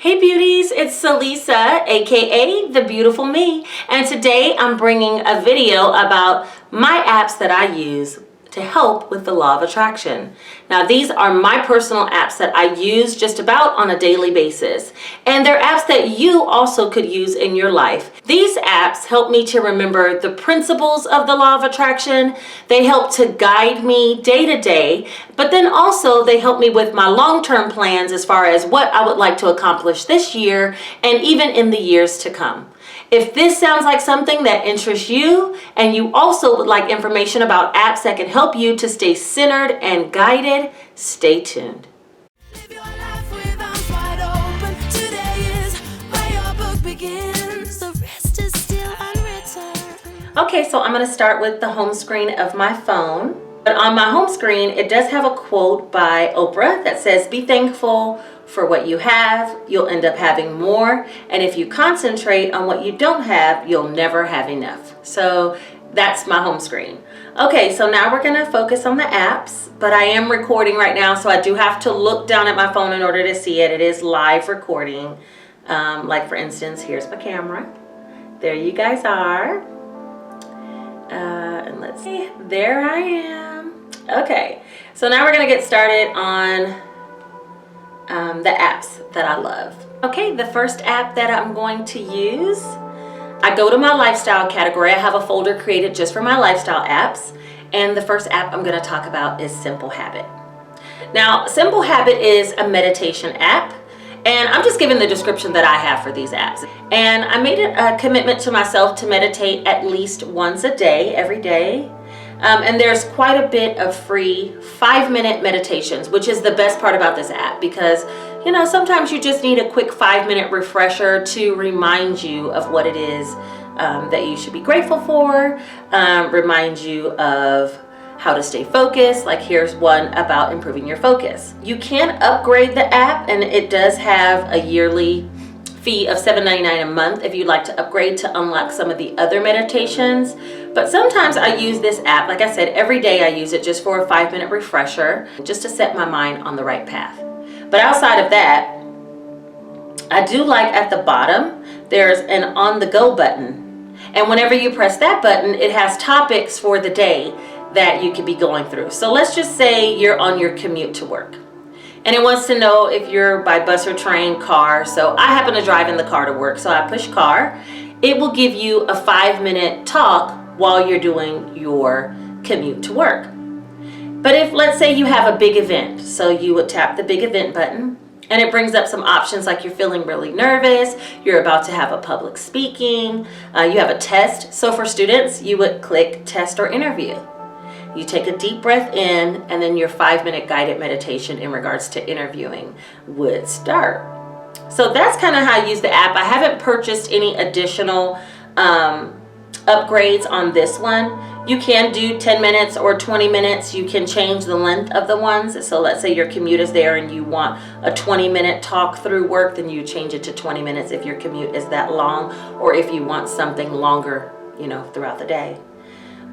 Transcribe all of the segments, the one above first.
Hey beauties, it's Salisa, aka The Beautiful Me, and today I'm bringing a video about my apps that I use to help with the law of attraction. Now these are my personal apps that I use just about on a daily basis, and they're apps that you also could use in your life. These apps help me to remember the principles of the law of attraction. They help to guide me day to day, but then also they help me with my long-term plans as far as what I would like to accomplish this year and even in the years to come. If this sounds like something that interests you and you also would like information about apps that can help you to stay centered and guided, stay tuned. Live your life with arms wide open. Today is where your book begins. The rest is still unwritten. Okay, so I'm going to start with the home screen of my phone. But on my home screen, it does have a quote by Oprah that says, "Be thankful for what you have, you'll end up having more. And if you concentrate on what you don't have, you'll never have enough." So that's my home screen. Okay, so now we're gonna focus on the apps, but I am recording right now, so I do have to look down at my phone in order to see it. It is live recording. Like for instance, here's my camera. There you guys are. And let's see, there I am. Okay, so now we're gonna get started on the apps that I love. Okay, the first app that I'm going to use, I go to my lifestyle category. I have a folder created just for my lifestyle apps, and the first app I'm going to talk about is Simple Habit. Now, Simple Habit is a meditation app, and I'm just giving the description that I have for these apps. And I made it a commitment to myself to meditate at least once a day, every day. And there's quite a bit of free 5-minute meditations, which is the best part about this app because, you know, sometimes you just need a quick 5-minute refresher to remind you of what it is that you should be grateful for, remind you of how to stay focused. Like here's one about improving your focus. You can upgrade the app, and it does have a yearly fee of $7.99 a month if you'd like to upgrade to unlock some of the other meditations. But sometimes I use this app, like I said, every day I use it just for a 5-minute refresher, just to set my mind on the right path. But outside of that, I do like at the bottom, there's an on the go button. And whenever you press that button, it has topics for the day that you could be going through. So let's just say you're on your commute to work. And it wants to know if you're by bus or train, car. So I happen to drive in the car to work, so I push car. It will give you a 5-minute talk while you're doing your commute to work. But if, let's say you have a big event, so you would tap the big event button, and it brings up some options like you're feeling really nervous, you're about to have a public speaking, you have a test. So for students, you would click test or interview. You take a deep breath in, and then your 5-minute guided meditation in regards to interviewing would start. So that's kind of how I use the app. I haven't purchased any additional upgrades on this one. You can do 10 minutes or 20 minutes. You can change the length of the ones. So let's say your commute is there and you want a 20-minute talk through work, then you change it to 20 minutes if your commute is that long, or if you want something longer, you know, throughout the day.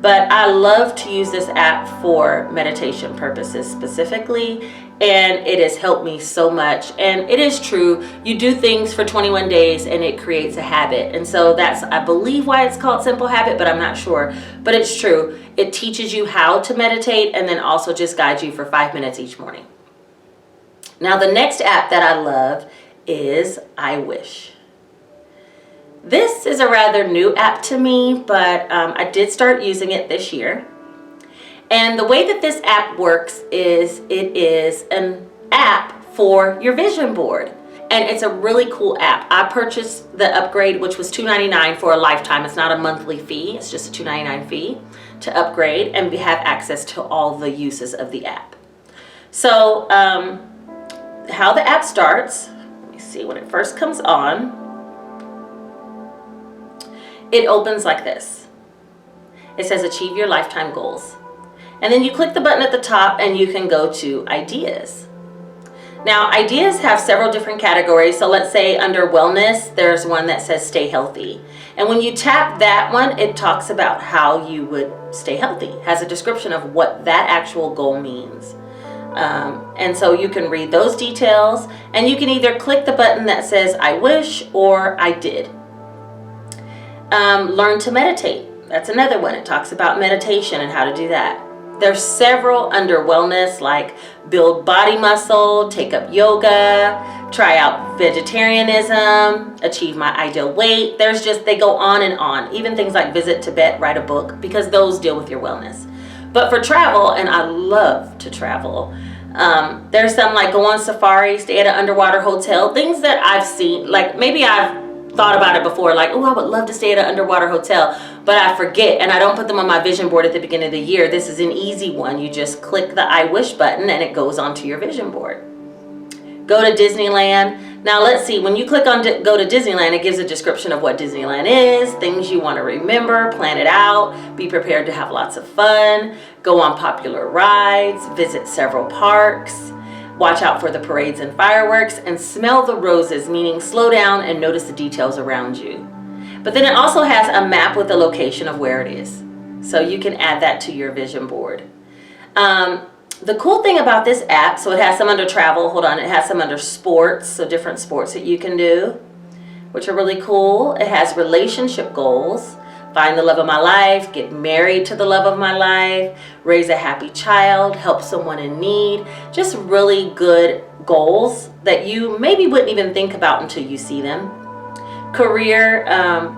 But I love to use this app for meditation purposes specifically, and it has helped me so much. And it is true, you do things for 21 days and it creates a habit. And so that's, I believe, why it's called Simple Habit, but I'm not sure. But it's true, it teaches you how to meditate and then also just guides you for 5 minutes each morning. Now the next app that I love is iWish. This is a rather new app to me, but I did start using it this year. And the way that this app works is it is an app for your vision board. And it's a really cool app. I purchased the upgrade, which was $2.99 for a lifetime. It's not a monthly fee, it's just a $2.99 fee to upgrade and have access to all the uses of the app. So how the app starts, let me see, when it first comes on, it opens like this. It says achieve your lifetime goals. And then you click the button at the top and you can go to ideas. Now ideas have several different categories. So let's say under wellness, there's one that says stay healthy. And when you tap that one, it talks about how you would stay healthy. It has a description of what that actual goal means. And so you can read those details, and you can either click the button that says I wish or I did. Learn to meditate. That's another one. It talks about meditation and how to do that. There's several under wellness, like build body muscle, take up yoga, try out vegetarianism, achieve my ideal weight. They go on and on. Even things like visit Tibet, write a book, because those deal with your wellness. But for travel, and I love to travel, there's some like go on safari, stay at an underwater hotel, things that I've seen, like maybe I've thought about it before, like, oh, I would love to stay at an underwater hotel, but I forget, and I don't put them on my vision board at the beginning of the year. This is an easy one. You just click the I wish button and it goes onto your vision board. Go to Disneyland. Now let's see, when you click on go to Disneyland, it gives a description of what Disneyland is, things you want to remember, plan it out, be prepared to have lots of fun, go on popular rides, visit several parks, watch out for the parades and fireworks, and smell the roses, meaning slow down and notice the details around you. But then it also has a map with the location of where it is. So you can add that to your vision board. The cool thing about this app, so it has some under travel, it has some under sports, so different sports that you can do, which are really cool. It has relationship goals. Find the love of my life, get married to the love of my life, raise a happy child, help someone in need. Just really good goals that you maybe wouldn't even think about until you see them. Career,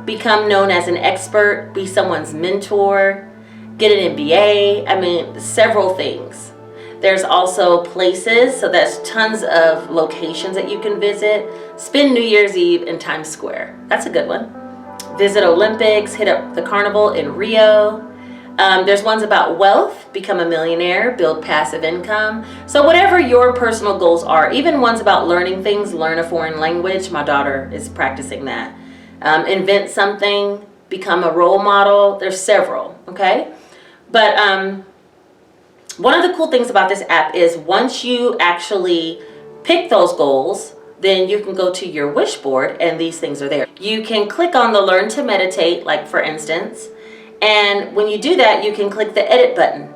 become known as an expert, be someone's mentor, get an MBA, several things. There's also places, so that's tons of locations that you can visit. Spend New Year's Eve in Times Square. That's a good one. Visit Olympics, hit up the carnival in Rio. There's ones about wealth, become a millionaire, build passive income. So whatever your personal goals are, even ones about learning things, learn a foreign language. My daughter is practicing that. Invent something, become a role model. There's several, okay? But one of the cool things about this app is once you actually pick those goals, then you can go to your wish board and these things are there. You can click on the learn to meditate, like for instance, and when you do that, you can click the edit button.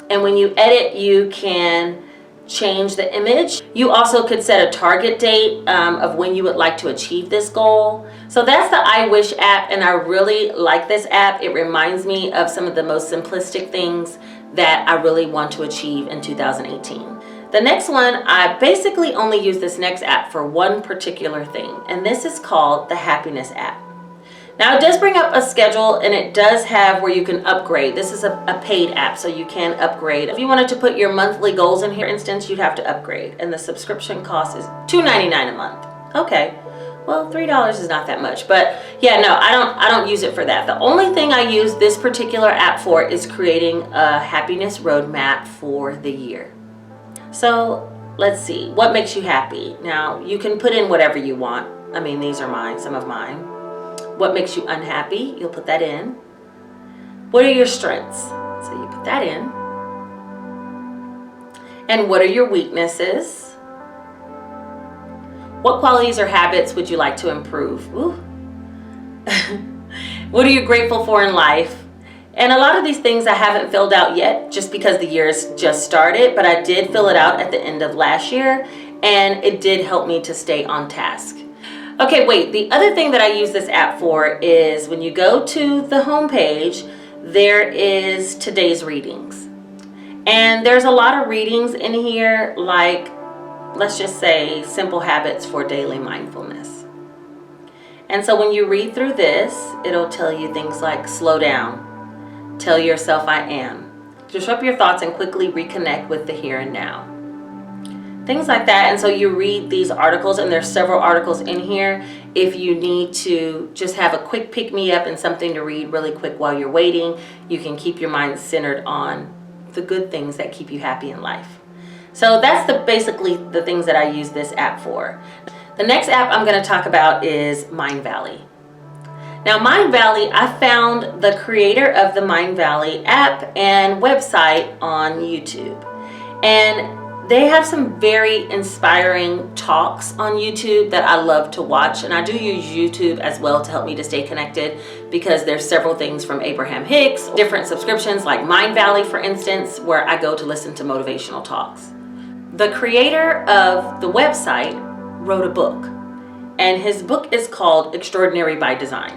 And when you edit, you can change the image. You also could set a target date of when you would like to achieve this goal. So that's the iWish app, and I really like this app. It reminds me of some of the most simplistic things that I really want to achieve in 2018. The next one, I basically only use this next app for one particular thing, and this is called the Happiness app. Now it does bring up a schedule, and it does have where you can upgrade. This is a paid app, so you can upgrade. If you wanted to put your monthly goals in here, for instance, you'd have to upgrade, and the subscription cost is $2.99 a month. Okay, well, $3 is not that much, but yeah, no, I don't use it for that. The only thing I use this particular app for is creating a happiness roadmap for the year. So let's see, what makes you happy? Now you can put in whatever you want. These are mine, some of mine. What makes you unhappy? You'll put that in. What are your strengths? So you put that in. And what are your weaknesses? What qualities or habits would you like to improve? Ooh. What are you grateful for in life? And a lot of these things I haven't filled out yet just because the year's just started, but I did fill it out at the end of last year, and it did help me to stay on task. Okay, wait, the other thing that I use this app for is when you go to the home page, there is today's readings. And there's a lot of readings in here, like, let's just say, simple habits for daily mindfulness. And so when you read through this, it'll tell you things like slow down, tell yourself I am, disrupt your thoughts and quickly reconnect with the here and now. Things like that. And so you read these articles, and there's several articles in here if you need to just have a quick pick-me-up and something to read really quick while you're waiting. You can keep your mind centered on the good things that keep you happy in life. So that's basically the things that I use this app for. The next app I'm going to talk about is Mindvalley. Now Mindvalley, I found the creator of the Mindvalley app and website on YouTube. And they have some very inspiring talks on YouTube that I love to watch. And I do use YouTube as well to help me to stay connected because there's several things from Abraham Hicks, different subscriptions like Mindvalley, for instance, where I go to listen to motivational talks. The creator of the website wrote a book, and his book is called Extraordinary by Design.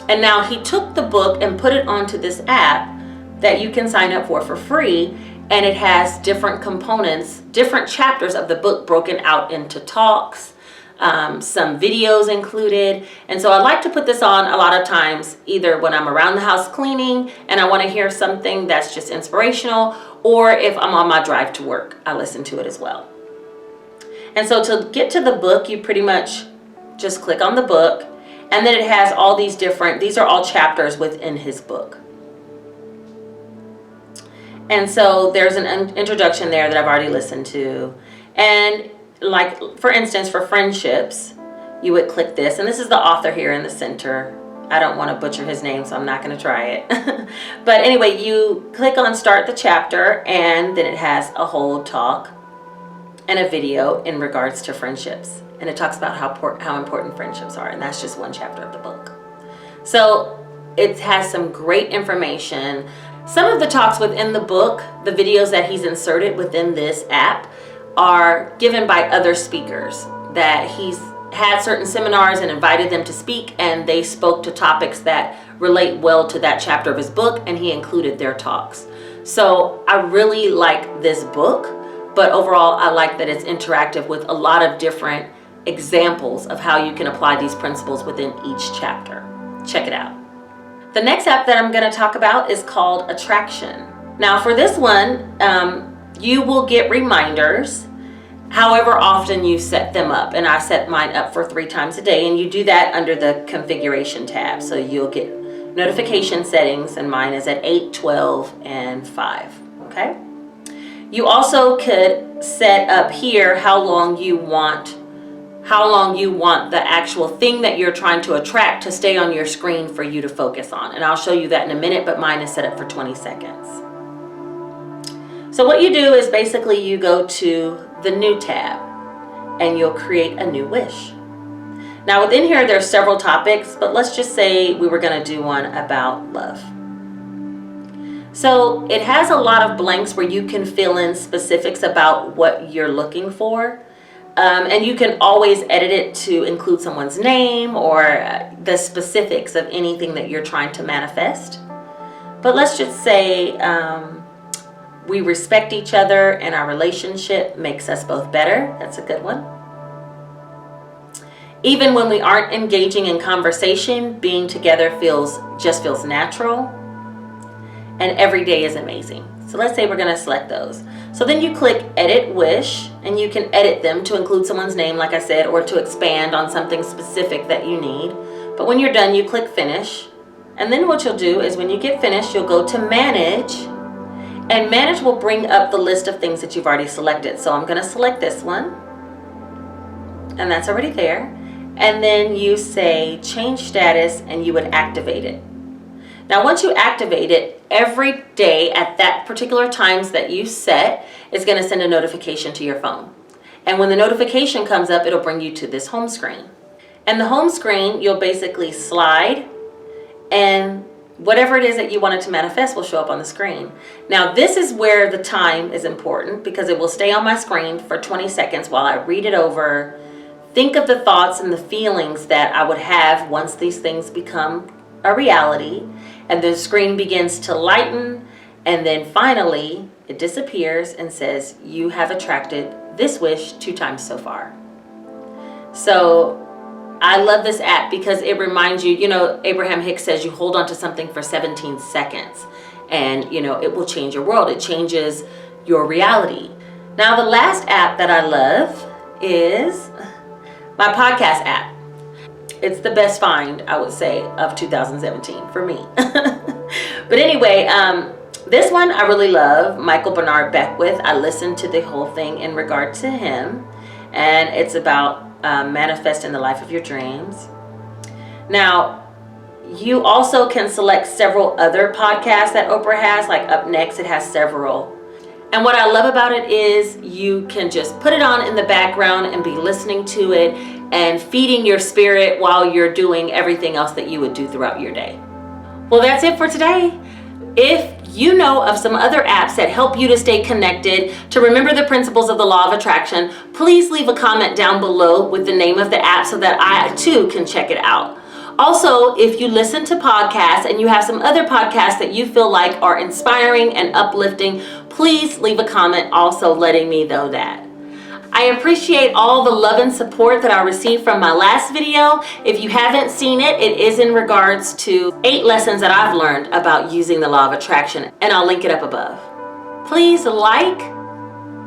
And now he took the book and put it onto this app that you can sign up for free, and it has different components, different chapters of the book broken out into talks, some videos included. And so I like to put this on a lot of times, either when I'm around the house cleaning and I want to hear something that's just inspirational, or if I'm on my drive to work, I listen to it as well. And so to get to the book, you pretty much just click on the book, and then it has all these different, these are all chapters within his book. And so there's an introduction there that I've already listened to. And like, for instance, for friendships, you would click this, and this is the author here in the center. I don't want to butcher his name, so I'm not going to try it. But anyway, you click on start the chapter, and then it has a whole talk and a video in regards to friendships. And it talks about how important friendships are, and that's just one chapter of the book. So it has some great information. Some of the talks within the book, the videos that he's inserted within this app, are given by other speakers that he's had certain seminars and invited them to speak, and they spoke to topics that relate well to that chapter of his book, and he included their talks. So I really like this book, but overall I like that it's interactive with a lot of different examples of how you can apply these principles within each chapter. Check it out. The next app that I'm going to talk about is called Attraction. Now for this one, you will get reminders however often you set them up. And I set mine up for 3 times a day, and you do that under the configuration tab. So you'll get notification settings, and mine is at 8, 12, and 5. Okay. You also could set up here how long you want the actual thing that you're trying to attract to stay on your screen for you to focus on. And I'll show you that in a minute, but mine is set up for 20 seconds. So what you do is basically you go to the new tab and you'll create a new wish. Now within here there's several topics, but let's just say we were going to do one about love. So it has a lot of blanks where you can fill in specifics about what you're looking for. And you can always edit it to include someone's name or the specifics of anything that you're trying to manifest. But let's just say we respect each other and our relationship makes us both better. That's a good one. Even when we aren't engaging in conversation, being together feels natural. And every day is amazing. So let's say we're going to select those. So then you click Edit Wish, and you can edit them to include someone's name, like I said, or to expand on something specific that you need. But when you're done, you click Finish. And then what you'll do is when you get finished, you'll go to Manage, and Manage will bring up the list of things that you've already selected. So I'm going to select this one, and that's already there. And then you say Change Status, and you would activate it. Now once you activate it, every day at that particular times that you set, it's going to send a notification to your phone. And when the notification comes up, it'll bring you to this home screen. And the home screen, you'll basically slide, and whatever it is that you wanted to manifest will show up on the screen. Now this is where the time is important, because it will stay on my screen for 20 seconds while I read it over, think of the thoughts and the feelings that I would have once these things become a reality. And the screen begins to lighten, and then finally it disappears and says you have attracted this wish 2 times so far. So I love this app because it reminds you, Abraham Hicks says you hold on to something for 17 seconds and it will change your world. It changes your reality. Now the last app that I love is my podcast app. It's the best find, I would say, of 2017 for me. But anyway, this one I really love, Michael Bernard Beckwith. I listened to the whole thing in regard to him, and it's about manifesting the life of your dreams. Now, you also can select several other podcasts that Oprah has, like Up Next, it has several. And what I love about it is you can just put it on in the background and be listening to it and feeding your spirit while you're doing everything else that you would do throughout your day. Well, that's it for today. If you know of some other apps that help you to stay connected, to remember the principles of the law of attraction, please leave a comment down below with the name of the app so that I too can check it out. Also, if you listen to podcasts and you have some other podcasts that you feel like are inspiring and uplifting, please leave a comment also letting me know that. I appreciate all the love and support that I received from my last video. If you haven't seen it, it is in regards to 8 lessons that I've learned about using the law of attraction, and I'll link it up above. Please like,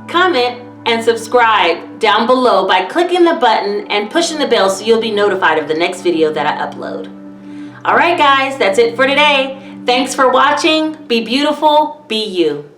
comment, and subscribe down below by clicking the button and pushing the bell so you'll be notified of the next video that I upload. All right, guys, that's it for today. Thanks for watching. Be beautiful, be you.